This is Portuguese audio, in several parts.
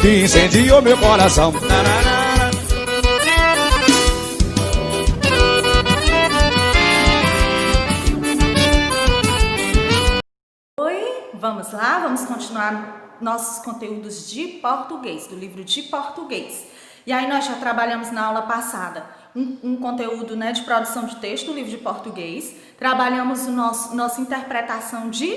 que incendiou meu coração. Oi, vamos lá, vamos continuar nossos conteúdos de português, do livro de português. E aí nós já trabalhamos na aula passada um conteúdo, né, de produção de texto do livro de português. Trabalhamos nossa interpretação de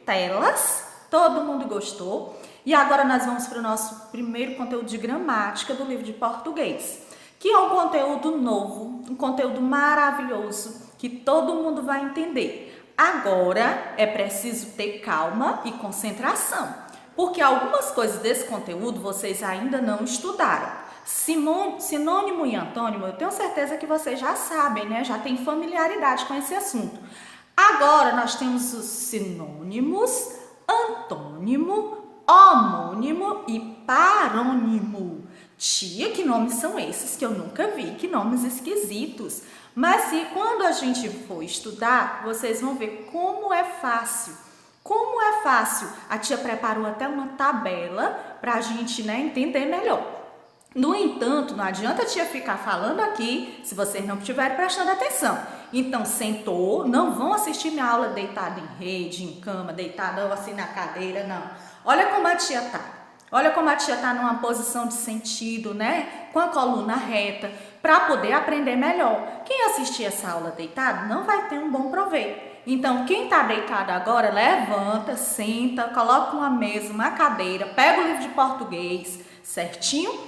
telas, todo mundo gostou. E agora nós vamos para o nosso primeiro conteúdo de gramática do livro de português, que é um conteúdo novo, um conteúdo maravilhoso, que todo mundo vai entender. Agora é preciso ter calma e concentração, porque algumas coisas desse conteúdo vocês ainda não estudaram. Sinônimo e antônimo, eu tenho certeza que vocês já sabem, né? Já tem familiaridade com esse assunto. Agora nós temos os sinônimos, antônimo, homônimo e parônimo. Tia, que nomes são esses que eu nunca vi? Que nomes esquisitos. Mas se quando a gente for estudar, vocês vão ver como é fácil. Como é fácil. A tia preparou até uma tabela para a gente, né, entender melhor. No entanto, não adianta a tia ficar falando aqui se vocês não estiverem prestando atenção. Então, sentou, não vão assistir minha aula deitada em rede, em cama, deitada assim na cadeira, não. Olha como a tia tá. Olha como a tia tá numa posição de sentido, né? Com a coluna reta, para poder aprender melhor. Quem assistir essa aula deitado não vai ter um bom proveito. Então, quem tá deitado agora, levanta, senta, coloca uma mesa, uma cadeira, pega o livro de português certinho.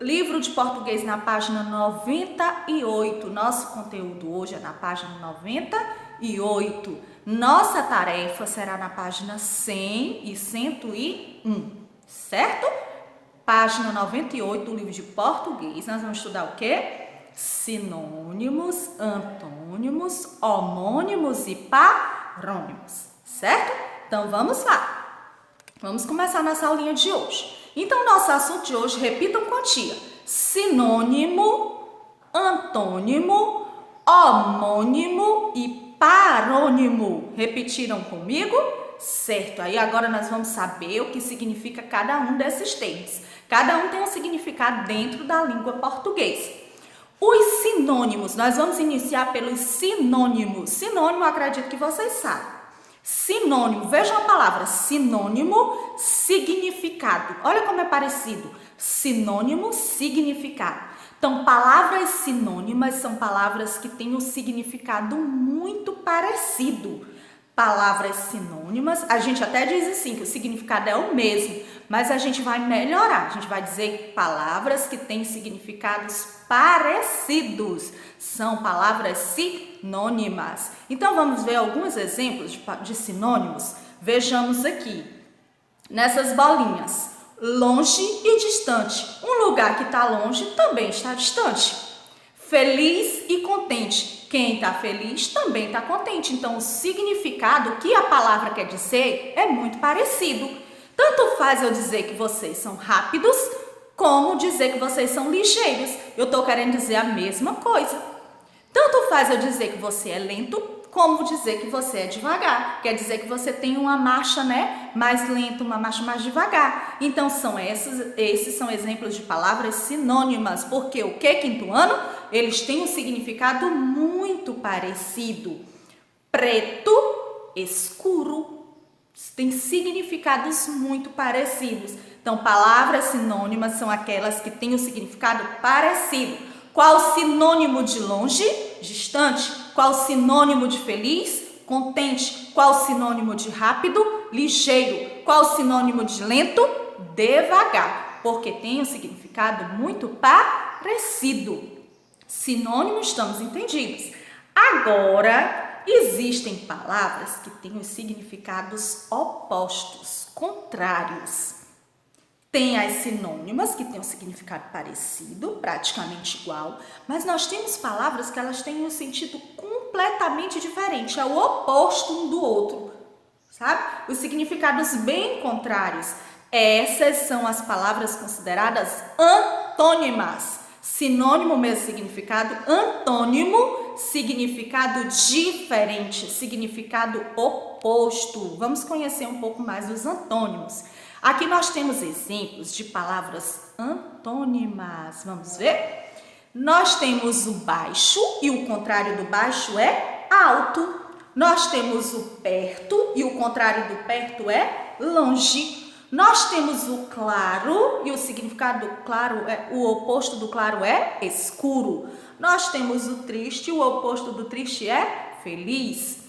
Livro de português na página 98. Nosso conteúdo hoje é na página 98. Nossa tarefa será na página 100 e 101, certo? Página 98 do livro de português. Nós vamos estudar o quê? Sinônimos, antônimos, homônimos e parônimos, certo? Então vamos lá. Vamos começar nossa aulinha de hoje. Então, nosso assunto de hoje, repitam com a tia: sinônimo, antônimo, homônimo e parônimo. Repetiram comigo? Certo. Aí agora nós vamos saber o que significa cada um desses termos. Cada um tem um significado dentro da língua portuguesa. Os sinônimos, nós vamos iniciar pelos sinônimos. Sinônimo, eu acredito que vocês sabem. Sinônimo, vejam a palavra sinônimo, significado. Olha como é parecido. Sinônimo, significado. Então, palavras sinônimas são palavras que têm um significado muito parecido. Palavras sinônimas, a gente até diz assim, que o significado é o mesmo, mas a gente vai melhorar. A gente vai dizer palavras que têm significados parecidos. São palavras sinônimas. Então, vamos ver alguns exemplos de sinônimos. Vejamos aqui, nessas bolinhas. Longe e distante. Um lugar que está longe também está distante. Feliz e contente. Quem está feliz também está contente. Então, o significado que a palavra quer dizer é muito parecido. Tanto faz eu dizer que vocês são rápidos, como dizer que vocês são ligeiros. Eu estou querendo dizer a mesma coisa. Tanto faz eu dizer que você é lento, como dizer que você é devagar. Quer dizer que você tem uma marcha, né, mais lenta, uma marcha mais devagar. Então, esses são exemplos de palavras sinônimas, porque o que, quinto ano? Eles têm um significado muito parecido. Preto, escuro, tem significados muito parecidos. Então, palavras sinônimas são aquelas que têm um significado parecido. Qual o sinônimo de longe? Distante. Qual o sinônimo de feliz? Contente. Qual o sinônimo de rápido? Ligeiro. Qual o sinônimo de lento? Devagar. Porque tem um significado muito parecido. Sinônimos, estamos entendidos. Agora, existem palavras que têm os significados opostos, contrários. Tem as sinônimas, que têm um significado parecido, praticamente igual, mas nós temos palavras que elas têm um sentido completamente diferente, é o oposto um do outro, sabe? Os significados bem contrários. Essas são as palavras consideradas antônimas. Sinônimo, mesmo significado, antônimo, significado diferente, significado oposto. Vamos conhecer um pouco mais dos antônimos. Aqui nós temos exemplos de palavras antônimas. Vamos ver? Nós temos o baixo e o contrário do baixo é alto. Nós temos o perto e o contrário do perto é longe. Nós temos o claro e o significado do claro o oposto do claro é escuro. Nós temos o triste e o oposto do triste é feliz.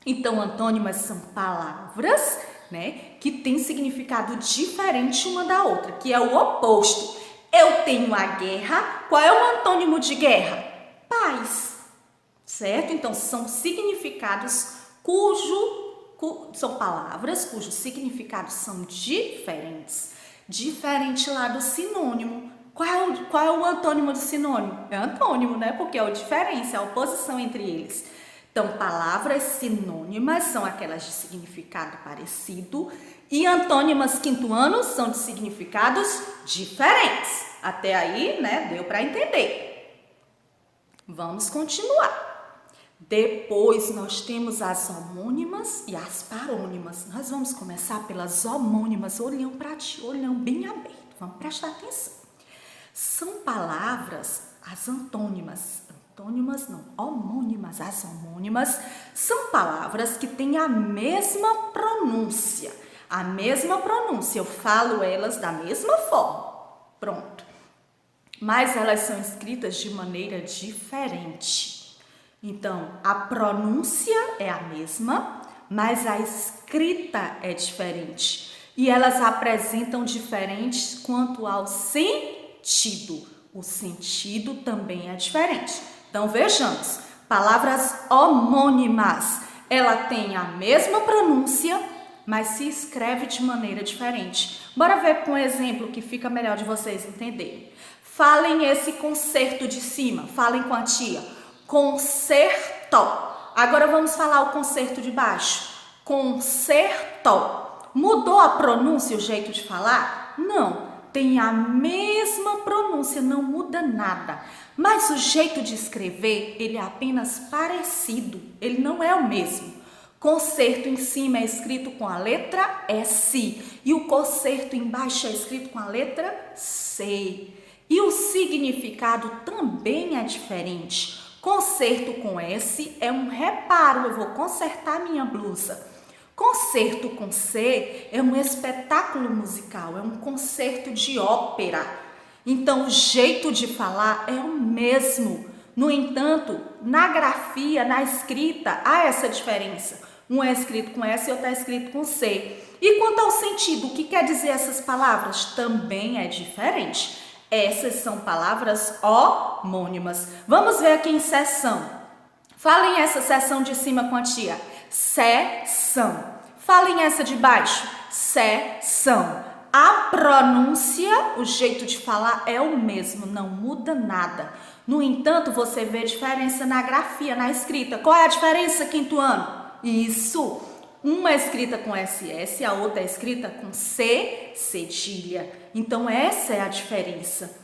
Então, antônimas são palavras, né, que têm significado diferente uma da outra, que é o oposto. Eu tenho a guerra. Qual é o antônimo de guerra? Paz. Certo? Então, são significados são palavras cujos significados são diferentes. Diferente lá do sinônimo. Qual é o antônimo do sinônimo? É antônimo, né? Porque é a diferença, a oposição entre eles. Então, palavras sinônimas são aquelas de significado parecido e antônimas quinto ano são de significados diferentes. Até aí, né? Deu para entender. Vamos continuar. Depois nós temos as homônimas e as parônimas. Nós vamos começar pelas homônimas, olhão para ti, olhão bem aberto. Vamos prestar atenção. São palavras, as antônimas não, homônimas. As homônimas são palavras que têm a mesma pronúncia. A mesma pronúncia, eu falo elas da mesma forma. Pronto. Mas elas são escritas de maneira diferente. Então, a pronúncia é a mesma, mas a escrita é diferente. E elas apresentam diferentes quanto ao sentido. O sentido também é diferente. Então, vejamos. Palavras homônimas. Ela tem a mesma pronúncia, mas se escreve de maneira diferente. Bora ver com um exemplo que fica melhor de vocês entenderem. Falem esse concerto de cima. Falem com a tia. Concerto. Agora vamos falar o concerto de baixo. Concerto. Mudou a pronúncia, o jeito de falar? Não. Tem a mesma pronúncia, não muda nada. Mas o jeito de escrever, ele é apenas parecido. Ele não é o mesmo. Concerto em cima é escrito com a letra S. E o concerto embaixo é escrito com a letra C. E o significado também é diferente. Concerto com S é um reparo, eu vou consertar minha blusa. Concerto com C é um espetáculo musical, é um concerto de ópera. Então, o jeito de falar é o mesmo. No entanto, na grafia, na escrita, há essa diferença. Um é escrito com S e outro é escrito com C. E quanto ao sentido, o que quer dizer essas palavras? Também é diferente. Essas são palavras homônimas. Vamos ver aqui em seção. Falem essa seção de cima com a tia. Seção. Falem essa de baixo. Seção. A pronúncia, o jeito de falar é o mesmo, não muda nada. No entanto, você vê diferença na grafia, na escrita. Qual é a diferença, quinto ano? Isso. Uma é escrita com SS, a outra é escrita com C, cedilha. Então, essa é a diferença.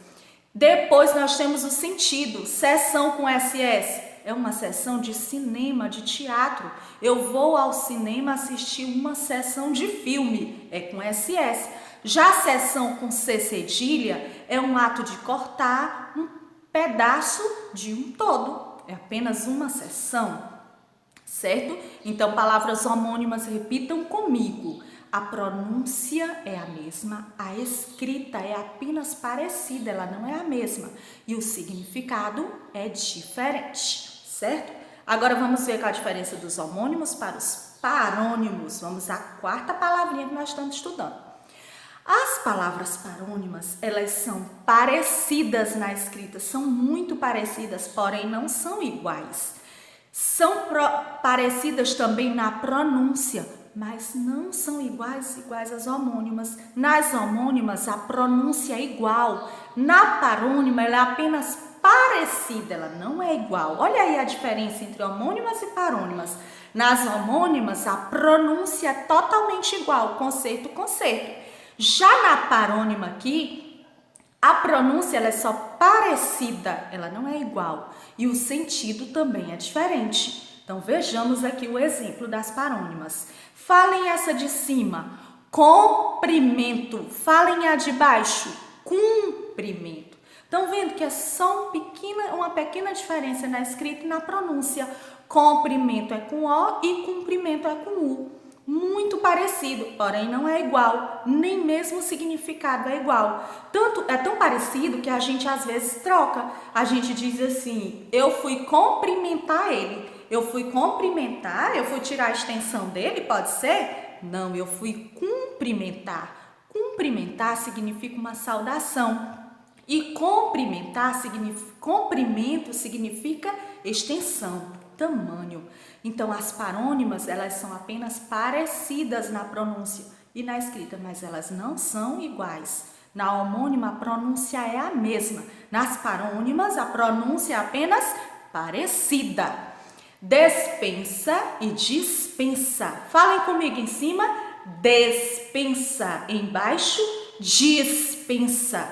Depois, nós temos o sentido. Sessão com SS. É uma sessão de cinema, de teatro. Eu vou ao cinema assistir uma sessão de filme. É com SS. Já a sessão com C, cedilha, é um ato de cortar um pedaço de um todo. É apenas uma sessão. Certo? Então, palavras homônimas, repitam comigo. A pronúncia é a mesma, a escrita é apenas parecida, ela não é a mesma. E o significado é diferente, certo? Agora, vamos ver qual a diferença dos homônimos para os parônimos. Vamos à quarta palavrinha que nós estamos estudando. As palavras parônimas, elas são parecidas na escrita, são muito parecidas, porém não são iguais. São parecidas também na pronúncia, mas não são iguais às homônimas. Nas homônimas, a pronúncia é igual. Na parônima, ela é apenas parecida, ela não é igual. Olha aí a diferença entre homônimas e parônimas. Nas homônimas, a pronúncia é totalmente igual, concerto, concerto. Já na parônima aqui, a pronúncia ela é só parecida, ela não é igual. E o sentido também é diferente. Então, vejamos aqui o exemplo das parônimas. Falem essa de cima. Comprimento. Falem a de baixo. Cumprimento. Estão vendo que é só uma pequena diferença na escrita e na pronúncia. Comprimento é com O e cumprimento é com U. Muito parecido, porém não é igual, nem mesmo o significado é igual. É tão parecido que a gente às vezes troca. A gente diz assim, eu fui cumprimentar ele. Eu fui cumprimentar, eu fui tirar a extensão dele, pode ser? Não, eu fui cumprimentar. Cumprimentar significa uma saudação. E comprimento significa extensão, tamanho. Então, as parônimas, elas são apenas parecidas na pronúncia e na escrita, mas elas não são iguais. Na homônima, a pronúncia é a mesma. Nas parônimas, a pronúncia é apenas parecida. Despensa e dispensa. Falem comigo em cima. Despensa. Embaixo, dispensa.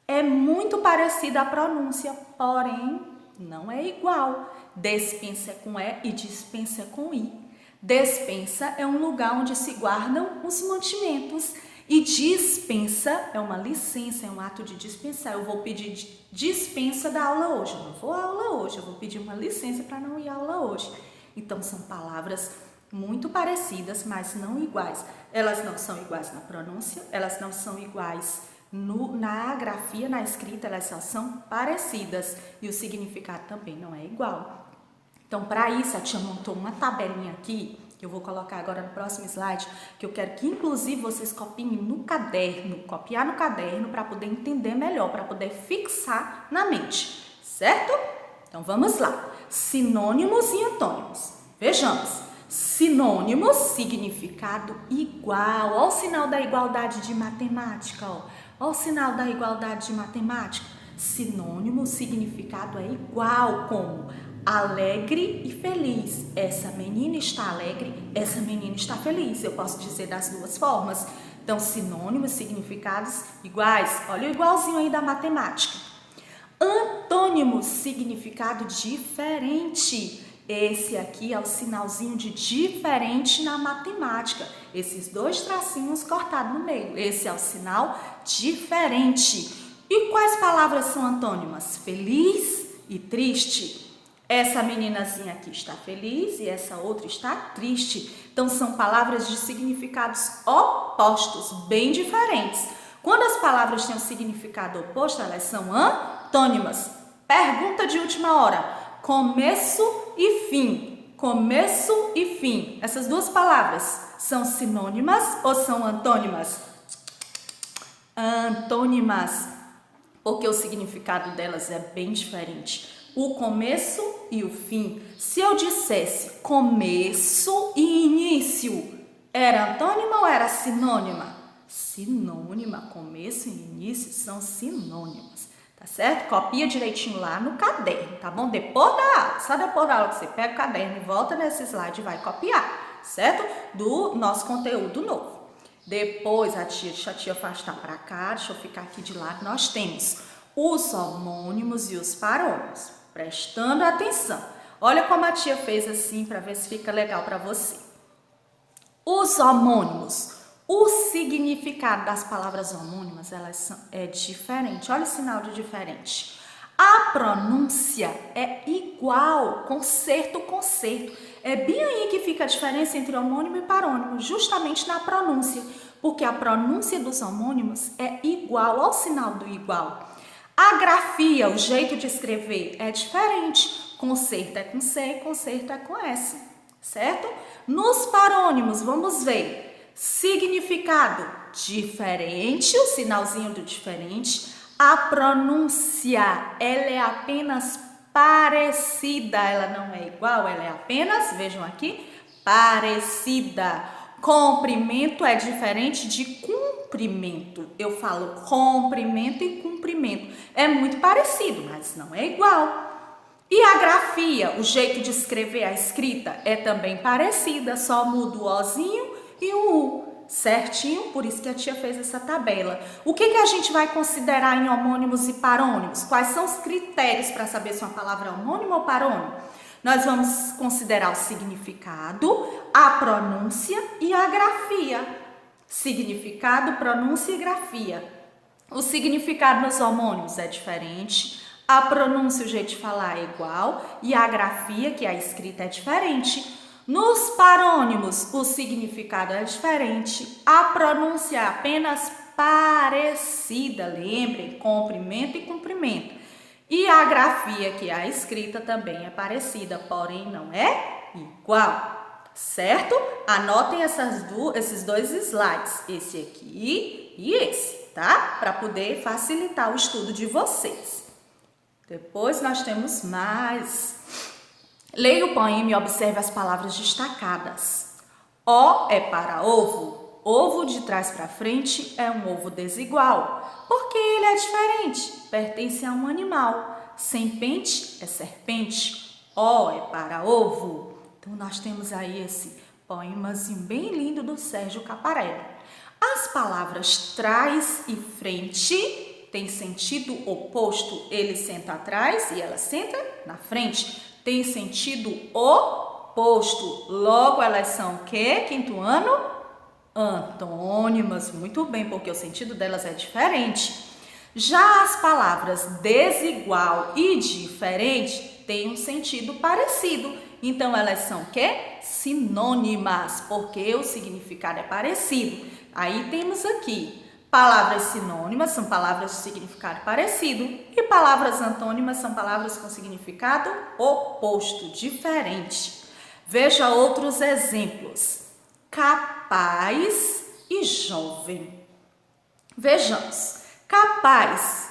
É muito parecida a pronúncia, porém não é igual. Despensa é com E e dispensa é com I. Despensa é um lugar onde se guardam os mantimentos e dispensa é uma licença, é um ato de dispensar. Eu vou pedir dispensa da aula hoje, eu não vou à aula hoje, eu vou pedir uma licença para não ir à aula hoje. Então são palavras muito parecidas, mas não iguais. Elas não são iguais na pronúncia, elas não são iguais na grafia, na escrita, elas só são parecidas e o significado também não é igual. Então, para isso, a tia montou uma tabelinha aqui, que eu vou colocar agora no próximo slide, que eu quero que, inclusive, vocês copiem no caderno, copiar no caderno para poder entender melhor, para poder fixar na mente, certo? Então, vamos lá. Sinônimos e antônimos. Vejamos. Sinônimos, significado igual. Olha o sinal da igualdade de matemática, ó. Olha o sinal da igualdade de matemática. Sinônimo, significado é igual, como alegre e feliz. Essa menina está alegre, essa menina está feliz. Eu posso dizer das duas formas. Então, sinônimos, significados iguais. Olha o igualzinho aí da matemática. Antônimos, significado diferente. Esse aqui é o sinalzinho de diferente na matemática. Esses dois tracinhos cortados no meio. Esse é o sinal diferente. E quais palavras são antônimas? Feliz e triste. Essa meninazinha aqui está feliz e essa outra está triste. Então, são palavras de significados opostos, bem diferentes. Quando as palavras têm um significado oposto, elas são antônimas. Pergunta de última hora. Começo e fim. Começo e fim. Essas duas palavras são sinônimas ou são antônimas? Antônimas, porque o significado delas é bem diferente. O começo e o fim. Se eu dissesse começo e início, era antônima ou era sinônima? Sinônima, começo e início são sinônimas. Tá certo? Copia direitinho lá no caderno, tá bom? Depois da aula, só depois da aula que você pega o caderno e volta nesse slide e vai copiar, certo? Do nosso conteúdo novo. Depois, deixa a tia afastar para cá, deixa eu ficar aqui de lado, nós temos os homônimos e os parônimos. Prestando atenção. Olha como a tia fez assim para ver se fica legal para você. Os homônimos. O significado das palavras homônimas, é diferente. Olha o sinal de diferente. A pronúncia é igual, concerto. É bem aí que fica a diferença entre homônimo e parônimo, justamente na pronúncia, porque a pronúncia dos homônimos é igual ao sinal do igual. A grafia, o jeito de escrever é diferente. Concerto é com C, concerto é com S, certo? Nos parônimos, vamos ver. Significado diferente, o sinalzinho do diferente. A pronúncia, ela é apenas parecida, ela não é igual, ela é apenas, vejam aqui, parecida. Comprimento é diferente de cumprimento. Eu falo comprimento e cumprimento. É muito parecido, mas não é igual. E a grafia, o jeito de escrever a escrita é também parecida, só muda o Ozinho e o U, certinho? Por isso que a tia fez essa tabela. O que a gente vai considerar em homônimos e parônimos? Quais são os critérios para saber se uma palavra é homônimo ou parônimo? Nós vamos considerar o significado, a pronúncia e a grafia, Significado, pronúncia e grafia. O significado nos homônimos é diferente, a pronúncia, o jeito de falar é igual e a grafia, que é a escrita, é diferente. Nos parônimos, o significado é diferente, a pronúncia é apenas parecida, lembrem, comprimento e comprimento. E a grafia, que é a escrita, também é parecida, porém não é igual, certo? Anotem esses dois slides, esse aqui e esse, tá? Para poder facilitar o estudo de vocês. Depois nós temos mais. Leia o poema e observe as palavras destacadas. O é para ovo. Ovo de trás para frente é um ovo desigual, porque ele é diferente, pertence a um animal. Sem pente é serpente. O é para ovo. Então nós temos aí esse poemazinho bem lindo do Sérgio Caparelli. As palavras trás e frente têm sentido oposto. Ele senta atrás e ela senta na frente. Tem sentido oposto. Logo, elas são o quê? Quinto ano? Antônimas. Muito bem, porque o sentido delas é diferente. Já as palavras desigual e diferente têm um sentido parecido. Então, elas são o quê? Sinônimas, porque o significado é parecido. Aí temos aqui palavras sinônimas, são palavras de significado parecido, e palavras antônimas são palavras com significado oposto, diferente. Veja outros exemplos. Capaz e jovem. Vejamos. Capaz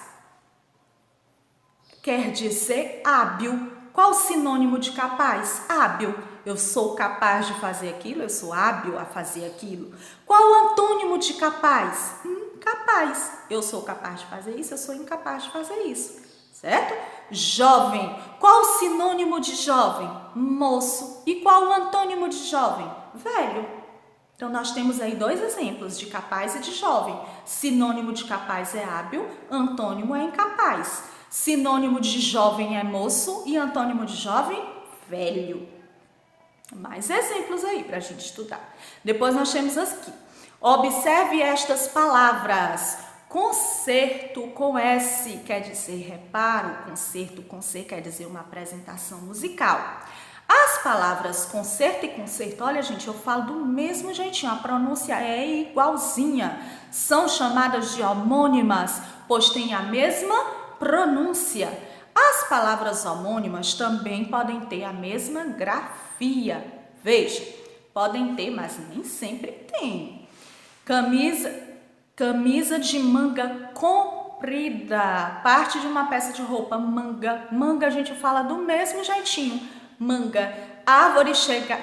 quer dizer hábil. Qual o sinônimo de capaz? Hábil. Eu sou capaz de fazer aquilo, eu sou hábil a fazer aquilo. Qual o antônimo de capaz? Incapaz. Eu sou capaz de fazer isso, eu sou incapaz de fazer isso. Certo? Jovem. Qual o sinônimo de jovem? Moço. E qual o antônimo de jovem? Velho. Então, nós temos aí dois exemplos de capaz e de jovem. Sinônimo de capaz é hábil, antônimo é incapaz. Sinônimo de jovem é moço e antônimo de jovem, velho. Mais exemplos aí para a gente estudar. Depois nós temos aqui. Observe estas palavras. Concerto com S quer dizer reparo. Concerto com C quer dizer uma apresentação musical. As palavras concerto e concerto, olha gente, eu falo do mesmo jeitinho, a pronúncia é igualzinha. São chamadas de homônimas, pois têm a mesma pronúncia. As palavras homônimas também podem ter a mesma grafia. Veja, podem ter, mas nem sempre tem. Camisa de manga comprida, parte de uma peça de roupa, manga. Manga a gente fala do mesmo jeitinho. Manga, árvore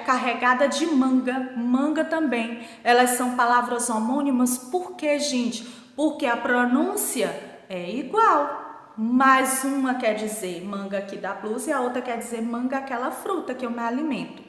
carregada de manga, manga também. Elas são palavras homônimas, por quê, gente? Porque a pronúncia é igual, mas uma quer dizer manga aqui da blusa e a outra quer dizer manga aquela fruta que eu me alimento.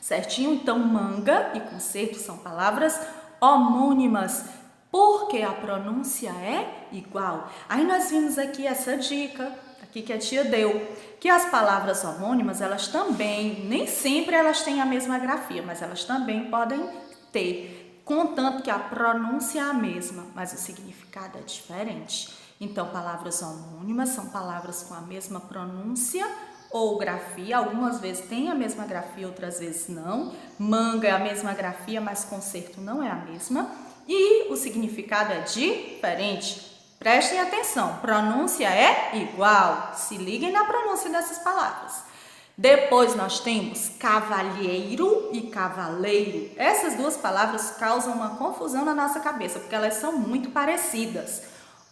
Certinho? Então, manga e concerto são palavras homônimas, porque a pronúncia é igual. Aí nós vimos aqui essa dica que a tia deu, que as palavras homônimas, elas também, nem sempre elas têm a mesma grafia, mas elas também podem ter, contanto que a pronúncia é a mesma, mas o significado é diferente. Então, palavras homônimas são palavras com a mesma pronúncia ou grafia, algumas vezes tem a mesma grafia, outras vezes não. Manga é a mesma grafia, mas concerto não é a mesma. E o significado é diferente. Prestem atenção, pronúncia é igual. Se liguem na pronúncia dessas palavras. Depois nós temos cavalheiro e cavaleiro. Essas duas palavras causam uma confusão na nossa cabeça, porque elas são muito parecidas.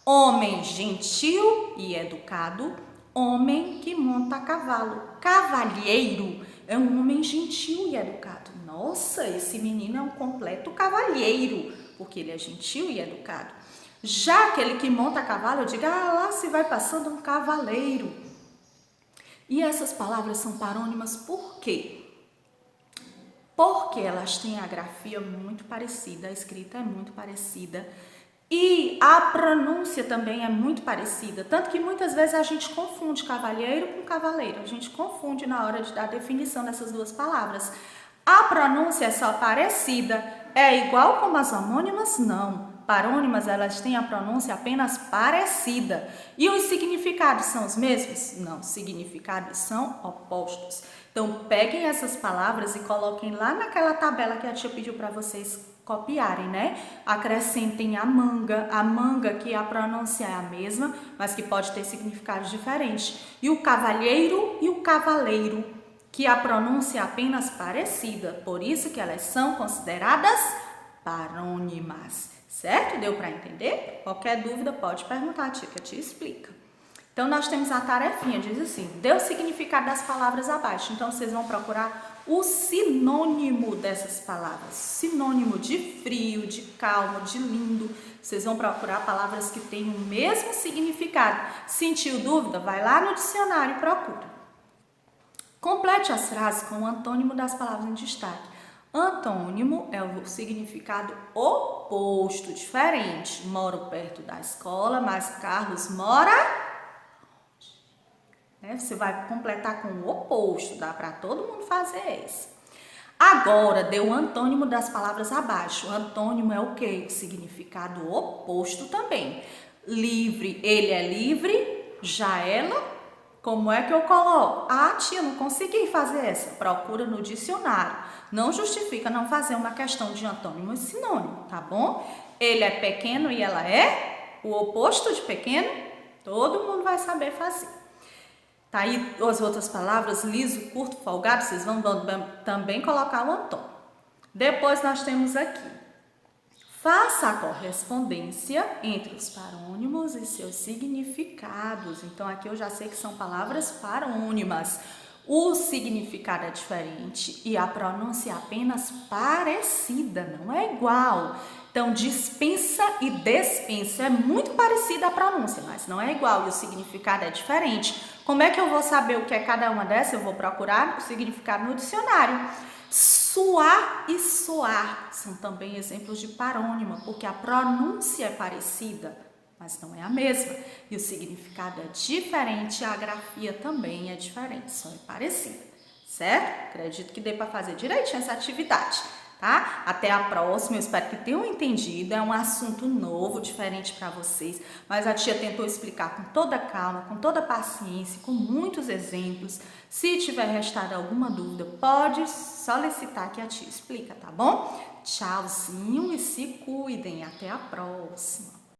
Homem gentil e educado, homem que monta a cavalo. Cavalheiro é um homem gentil e educado. Nossa, esse menino é um completo cavalheiro, porque ele é gentil e educado. Já aquele que monta a cavalo, eu digo, lá se vai passando um cavaleiro. E essas palavras são parônimas por quê? Porque elas têm a grafia muito parecida, a escrita é muito parecida e a pronúncia também é muito parecida. Tanto que muitas vezes a gente confunde cavalheiro com cavaleiro, a gente confunde na hora de dar a definição dessas duas palavras. A pronúncia é só parecida, é igual como as homônimas? Não. Parônimas, elas têm a pronúncia apenas parecida. E os significados são os mesmos? Não, os significados são opostos. Então, peguem essas palavras e coloquem lá naquela tabela que a tia pediu para vocês copiarem, né? Acrescentem a manga que a pronúncia é a mesma, mas que pode ter significados diferentes. E o cavalheiro e o cavaleiro, que a pronúncia é apenas parecida, por isso que elas são consideradas parônimas, certo? Deu para entender? Qualquer dúvida pode perguntar, tia, que a tia explica. Então, nós temos a tarefinha, diz assim, dê o significado das palavras abaixo. Então, vocês vão procurar o sinônimo dessas palavras. Sinônimo de frio, de calmo, de lindo. Vocês vão procurar palavras que têm o mesmo significado. Sentiu dúvida? Vai lá no dicionário e procura. Complete as frases com o antônimo das palavras em destaque. Antônimo é o significado oposto, diferente. Moro perto da escola, mas Carlos mora... Você vai completar com o oposto, dá para todo mundo fazer isso. Agora, dê o antônimo das palavras abaixo. O antônimo é o quê? O significado oposto também. Livre, ele é livre, já ela, como é que eu coloco? Ah, tia, não consegui fazer essa. Procura no dicionário. Não justifica não fazer uma questão de antônimo e sinônimo, tá bom? Ele é pequeno e ela é o oposto de pequeno, todo mundo vai saber fazer. Tá aí as outras palavras, liso, curto, folgado, vocês vão também colocar o antônimo. Depois nós temos aqui, faça a correspondência entre os parônimos e seus significados. Então, aqui eu já sei que são palavras parônimas. O significado é diferente e a pronúncia é apenas parecida, não é igual. Então, dispensa e despensa é muito parecida a pronúncia, mas não é igual e o significado é diferente. Como é que eu vou saber o que é cada uma dessas? Eu vou procurar o significado no dicionário. Suar e soar são também exemplos de parônima, porque a pronúncia é parecida, mas não é a mesma. E o significado é diferente, a grafia também é diferente, só é parecida, certo? Acredito que dê para fazer direitinho essa atividade, tá? Até a próxima, eu espero que tenham entendido, é um assunto novo, diferente para vocês, mas a tia tentou explicar com toda calma, com toda paciência, com muitos exemplos. Se tiver restado alguma dúvida, pode solicitar que a tia explica, tá bom? Tchauzinho e se cuidem, até a próxima!